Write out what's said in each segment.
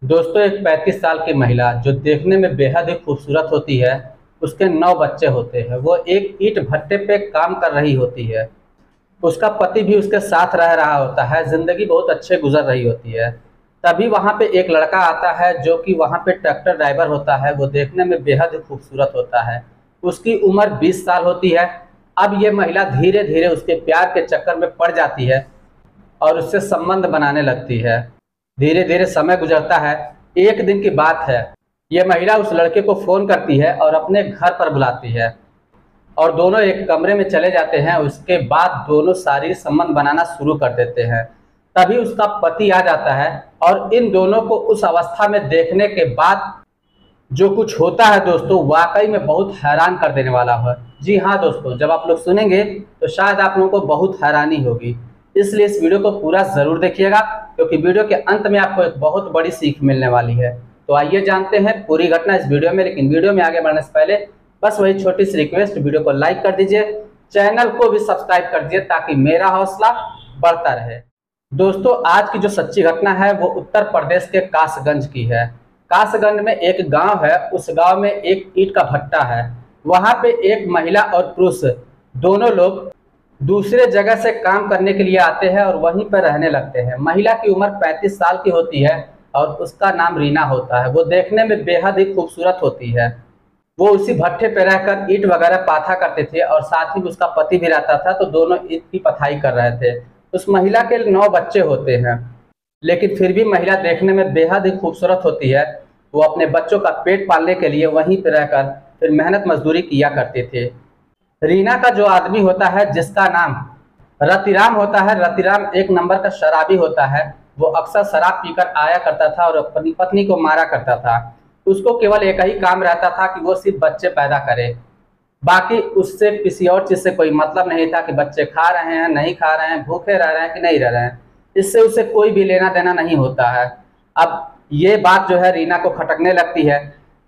दोस्तों, एक 35 साल की महिला जो देखने में बेहद ही खूबसूरत होती है। उसके 9 बच्चे होते हैं। वो एक ईंट भट्टे पे काम कर रही होती है। उसका पति भी उसके साथ रह रहा होता है। जिंदगी बहुत अच्छे गुजर रही होती है। तभी वहाँ पे एक लड़का आता है जो कि वहाँ पे ट्रैक्टर ड्राइवर होता है। वो देखने में बेहद ही खूबसूरत होता है। उसकी उम्र 20 साल होती है। अब ये महिला धीरे धीरे उसके प्यार के चक्कर में पड़ जाती है और उससे संबंध बनाने लगती है। धीरे धीरे समय गुजरता है। एक दिन की बात है। ये महिला उस लड़के को फ़ोन करती है और अपने घर पर बुलाती है और दोनों एक कमरे में चले जाते हैं। उसके बाद दोनों शारीरिक संबंध बनाना शुरू कर देते हैं। तभी उसका पति आ जाता है और इन दोनों को उस अवस्था में देखने के बाद जो कुछ होता है दोस्तों, वाकई में बहुत हैरान कर देने वाला है। जी हाँ दोस्तों, जब आप लोग सुनेंगे तो शायद आप लोगों को बहुत हैरानी होगी। इसलिए इस वीडियो को पूरा ज़रूर देखिएगा, क्योंकि वीडियो के अंत में आपको एक बहुत बड़ी सीख मिलने वाली है। तो आइए जानते हैं पूरी घटना इस वीडियो में। लेकिन वीडियो में आगे बढ़ने से पहले बस वही छोटी सी रिक्वेस्ट, वीडियो को लाइक कर दीजिए, चैनल को भी सब्सक्राइब कर दीजिए ताकि मेरा हौसला बढ़ता रहे। दोस्तों, आज की जो सच्ची घटना है वो उत्तर प्रदेश के कासगंज की है। कासगंज में एक गांव है। उस गांव में एक ईंट का भट्टा है। वहां पे एक महिला और पुरुष दोनों लोग दूसरे जगह से काम करने के लिए आते हैं और वहीं पर रहने लगते हैं। महिला की उम्र 35 साल की होती है और उसका नाम रीना होता है। वो देखने में बेहद ही खूबसूरत होती है। वो उसी भट्टे पे रहकर ईंट वगैरह पाथा करते थे और साथ ही उसका पति भी रहता था, तो दोनों ईंट की पथाई कर रहे थे। उस महिला के 9 बच्चे होते हैं, लेकिन फिर भी महिला देखने में बेहद ही खूबसूरत होती है। वो अपने बच्चों का पेट पालने के लिए वहीं पर रहकर फिर मेहनत मजदूरी किया करते थे। रीना का जो आदमी होता है, जिसका नाम रतिराम होता है, रतिराम एक नंबर का शराबी होता है। वो अक्सर शराब पीकर आया करता था और अपनी पत्नी को मारा करता था। उसको केवल एक ही काम रहता था कि वो सिर्फ बच्चे पैदा करे। बाकी उससे किसी और चीज़ से कोई मतलब नहीं था कि बच्चे खा रहे हैं, नहीं खा रहे हैं, भूखे रह रहे हैं कि नहीं रह रहे हैं। इससे उसे कोई भी लेना देना नहीं होता है। अब ये बात जो है रीना को खटकने लगती है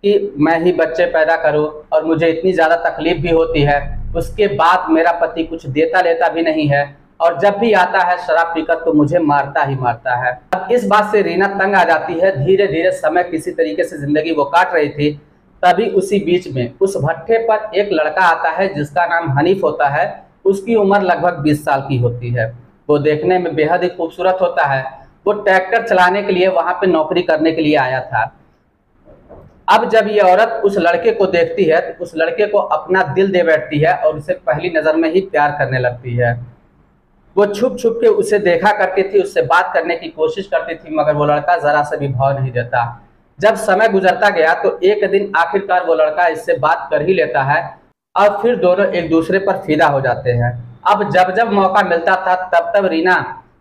कि मैं ही बच्चे पैदा करूं और मुझे इतनी ज़्यादा तकलीफ भी होती है। उसके बाद मेरा पति कुछ देता लेता भी नहीं है और जब भी आता है शराब पीकर तो मुझे मारता ही मारता है। अब इस बात से रीना तंग आ जाती है। धीरे धीरे समय किसी तरीके से ज़िंदगी वो काट रही थी। तभी उसी बीच में उस भट्टे पर एक लड़का आता है जिसका नाम हनीफ होता है। उसकी उम्र लगभग 20 साल की होती है। वो देखने में बेहद ही खूबसूरत होता है। वो ट्रैक्टर चलाने के लिए वहां पे नौकरी करने के लिए आया था। अब जब ये औरत उस लड़के को देखती है तो उस लड़के को अपना दिल दे बैठती है और उसे पहली नज़र में ही प्यार करने लगती है। वो छुप छुप के उसे देखा करती थी, उससे बात करने की कोशिश करती थी, मगर वो लड़का जरा सा भी भाव नहीं देता। जब समय गुजरता गया तो एक दिन आखिरकार वो लड़का इससे बात कर ही लेता है और फिर दोनों एक दूसरे पर फिदा हो जाते हैं। अब जब जब मौका मिलता था तब तब रीना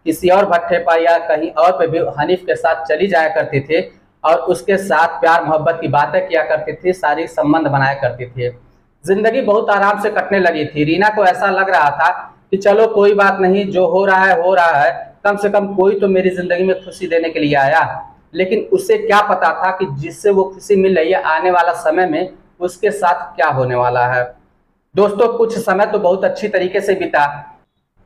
किसी और भट्टे पर या कहीं और पे भी हनीफ के साथ चली जाया करती थी और उसके साथ प्यार मोहब्बत की बातें किया करती थी, शारीरिक संबंध बनाया करती थी। जिंदगी बहुत आराम से कटने लगी थी। रीना को ऐसा लग रहा था कि चलो कोई बात नहीं, जो हो रहा है हो रहा है, कम से कम कोई तो मेरी जिंदगी में खुशी देने के लिए आया। लेकिन उसे क्या पता था कि जिससे वो खुशी मिल रही है, आने वाला समय में उसके साथ क्या होने वाला है। दोस्तों, कुछ समय तो बहुत अच्छी तरीके से बीता।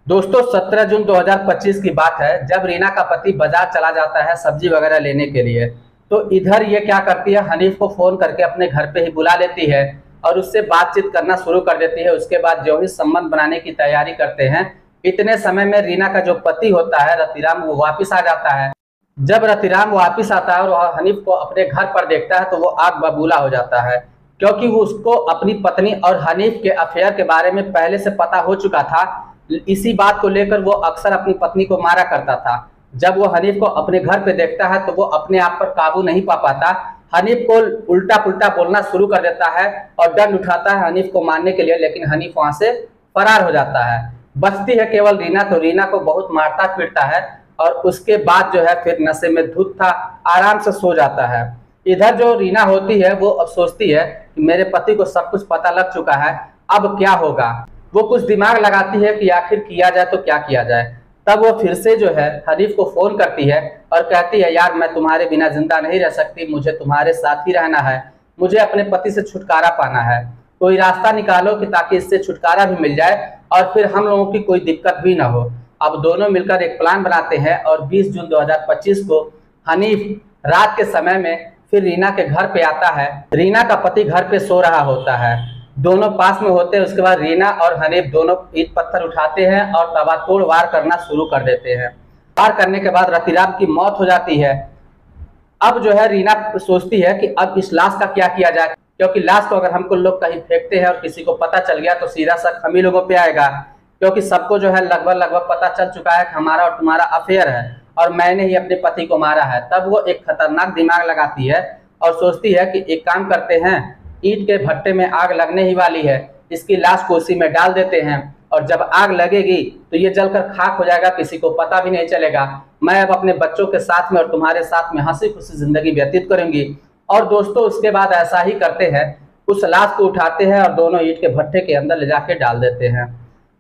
दोस्तों, 17 जून 2025 की बात है, जब रीना का पति बाजार चला जाता है सब्जी वगैरह लेने के लिए। तो इधर ये क्या करती है, हनीफ को फोन करके अपने घर पे ही बुला लेती है और उससे बातचीत करना शुरू कर देती है। उसके बाद जो ही संबंध बनाने की तैयारी करते हैं, इतने समय में रीना का जो पति होता है रतिराम, वो वापिस आ जाता है। जब रतिराम वापिस आता है और वह हनीफ को अपने घर पर देखता है तो वो आग बबूला हो जाता है, क्योंकि वो उसको अपनी पत्नी और हनीफ के अफेयर के बारे में पहले से पता हो चुका था। इसी बात को लेकर वो अक्सर अपनी पत्नी को मारा करता था। जब वो हनीफ को अपने घर पे देखता है तो वो अपने आप पर काबू नहीं पा पाता। हनीफ को उल्टा पुल्टा बोलना शुरू कर देता है और डंड उठाता है हनीफ को मारने के लिए, लेकिन हनीफ वहां से फरार हो जाता है। बचती है केवल रीना। तो रीना को बहुत मारता पीटता है और उसके बाद जो है फिर नशे में धुत था, आराम से सो जाता है। इधर जो रीना होती है वो अब सोचती है कि मेरे पति को सब कुछ पता लग चुका है, अब क्या होगा। वो कुछ दिमाग लगाती है कि आखिर किया जाए तो क्या किया जाए। तब वो फिर से जो है हनीफ को फोन करती है और कहती है, यार मैं तुम्हारे बिना जिंदा नहीं रह सकती, मुझे तुम्हारे साथ ही रहना है, मुझे अपने पति से छुटकारा पाना है, कोई रास्ता निकालो कि ताकि इससे छुटकारा भी मिल जाए और फिर हम लोगों की कोई दिक्कत भी ना हो। अब दोनों मिलकर एक प्लान बनाते हैं और 20 जून 2025 को हनीफ रात के समय में फिर रीना के घर पे आता है। रीना का पति घर पे सो रहा होता है, दोनों पास में होते हैं। उसके बाद रीना और हनीफ दोनों ईंट पत्थर उठाते हैं और ताबड़तोड़ वार करना शुरू कर देते हैं। वार करने के बाद रतिराम की मौत हो जाती है। अब जो है रीना सोचती है कि अब इस लाश का क्या किया जाए, क्योंकि लाश को अगर हमको लोग कहीं फेंकते हैं और किसी को पता चल गया तो सीधा शक हम ही लोगों पे आएगा, क्योंकि सबको जो है लगभग पता चल चुका है कि हमारा और तुम्हारा अफेयर है और मैंने ही अपने पति को मारा है। तब वो एक खतरनाक दिमाग लगाती है और सोचती है कि एक काम करते हैं, ईंट के भट्टे में आग लगने ही वाली है, इसकी लाश को उसी में डाल देते हैं और जब आग लगेगी तो ये जलकर खाक हो जाएगा, किसी को पता भी नहीं चलेगा। मैं अब अपने बच्चों के साथ में और तुम्हारे साथ में हंसी खुशी जिंदगी व्यतीत करूंगी। और दोस्तों उसके बाद ऐसा ही करते हैं, उस लाश को उठाते हैं और दोनों ईंट के भट्टे के अंदर ले जाके डाल देते हैं।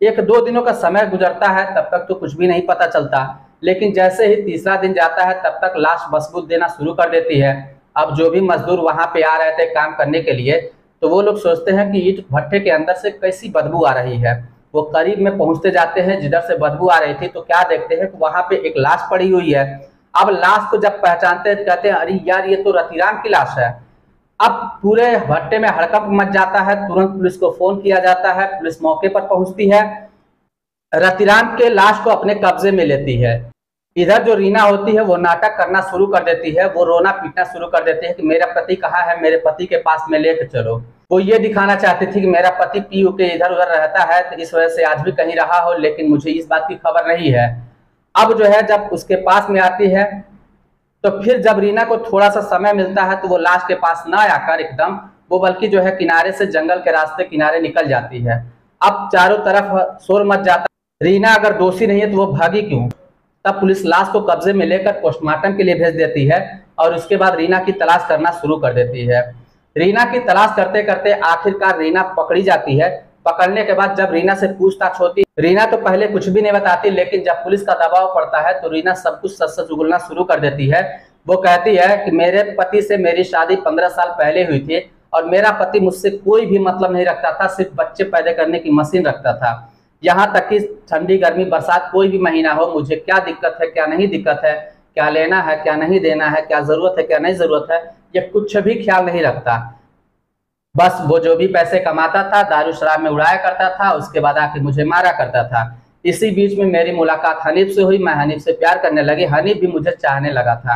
1-2 दिनों का समय गुजरता है, तब तक तो कुछ भी नहीं पता चलता, लेकिन जैसे ही तीसरा दिन जाता है तब तक लाश बदबू देना शुरू कर देती है। अब जो भी मजदूर वहां पे आ रहे थे काम करने के लिए, तो वो लोग सोचते हैं कि ईंट भट्टे के अंदर से कैसी बदबू आ रही है। वो करीब में पहुंचते जाते हैं जिधर से बदबू आ रही थी, तो क्या देखते हैं कि वहां पे एक लाश पड़ी हुई है। अब लाश को जब पहचानते हैं कहते हैं अरे यार ये तो रतिराम की लाश है। अब पूरे भट्टे में हड़कंप मच जाता है, तुरंत पुलिस को फोन किया जाता है। पुलिस मौके पर पहुंचती है, रतिराम के लाश को अपने कब्जे में लेती है। इधर जो रीना होती है वो नाटक करना शुरू कर देती है, वो रोना पीटना शुरू कर देती है कि मेरा पति कहाँ है, मेरे पति के पास में लेकर चलो। वो ये दिखाना चाहती थी कि मेरा पति पी के इधर उधर रहता है, तो इस वजह से आज भी कहीं रहा हो, लेकिन मुझे इस बात की खबर नहीं है। अब जो है जब उसके पास में आती है तो फिर जब रीना को थोड़ा सा समय मिलता है तो वो लाश के पास ना आकर एकदम वो बल्कि जो है किनारे से जंगल के रास्ते किनारे निकल जाती है। अब चारों तरफ शोर मच जाता है, रीना अगर दोषी नहीं है तो वो भागी क्यों। तब पुलिस लाश को कब्जे में लेकर पोस्टमार्टम के लिए भेज देती है और उसके बाद रीना की तलाश करना शुरू कर देती है। रीना की तलाश करते करते आखिरकार रीना पकड़ी जाती है। पकड़ने के बाद जब रीना से पूछताछ होती, रीना तो पहले कुछ भी नहीं बताती, लेकिन जब पुलिस का दबाव पड़ता है तो रीना सब कुछ सच सच उगलना शुरू कर देती है। वो कहती है कि मेरे पति से मेरी शादी 15 साल पहले हुई थी और मेरा पति मुझसे कोई भी मतलब नहीं रखता था, सिर्फ बच्चे पैदा करने की मशीन रखता था। यहाँ तक कि ठंडी गर्मी बरसात कोई भी महीना हो, मुझे क्या दिक्कत है क्या नहीं दिक्कत है, क्या लेना है क्या नहीं देना है, क्या जरूरत है क्या नहीं जरूरत है, ये कुछ भी ख्याल नहीं रखता। बस वो जो भी पैसे कमाता था दारू शराब में उड़ाया करता था, उसके बाद आके मुझे मारा करता था। इसी बीच में मेरी मुलाकात हनीफ से हुई, मैं हनीफ से प्यार करने लगी, हनीफ भी मुझे चाहने लगा था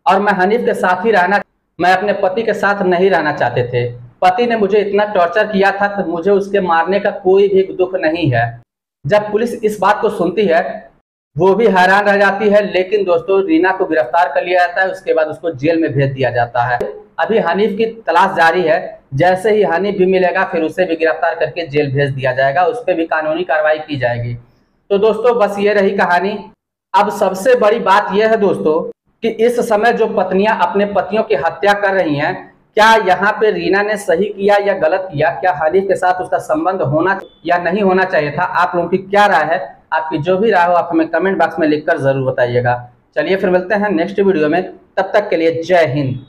और मैं हनीफ के साथ ही रहना, मैं अपने पति के साथ नहीं रहना चाहते थे। पति ने मुझे इतना टॉर्चर किया था तो मुझे उसके मारने का कोई भी दुख नहीं है। जब पुलिस इस बात को सुनती है वो भी हैरान रह जाती है, लेकिन दोस्तों रीना को गिरफ्तार कर लिया जाता है, उसके बाद उसको जेल में भेज दिया जाता है। अभी हनीफ की तलाश जारी है, जैसे ही हनीफ भी मिलेगा फिर उसे भी गिरफ्तार करके जेल भेज दिया जाएगा, उस पर भी कानूनी कार्रवाई की जाएगी। तो दोस्तों बस ये रही कहानी। अब सबसे बड़ी बात यह है दोस्तों कि इस समय जो पत्नियां अपने पतियों की हत्या कर रही हैं, क्या यहाँ पे रीना ने सही किया या गलत किया, क्या हनीफ के साथ उसका संबंध होना या नहीं होना चाहिए था, आप लोगों की क्या राय है? आपकी जो भी राय हो आप हमें कमेंट बॉक्स में लिखकर जरूर बताइएगा। चलिए फिर मिलते हैं नेक्स्ट वीडियो में, तब तक के लिए जय हिंद।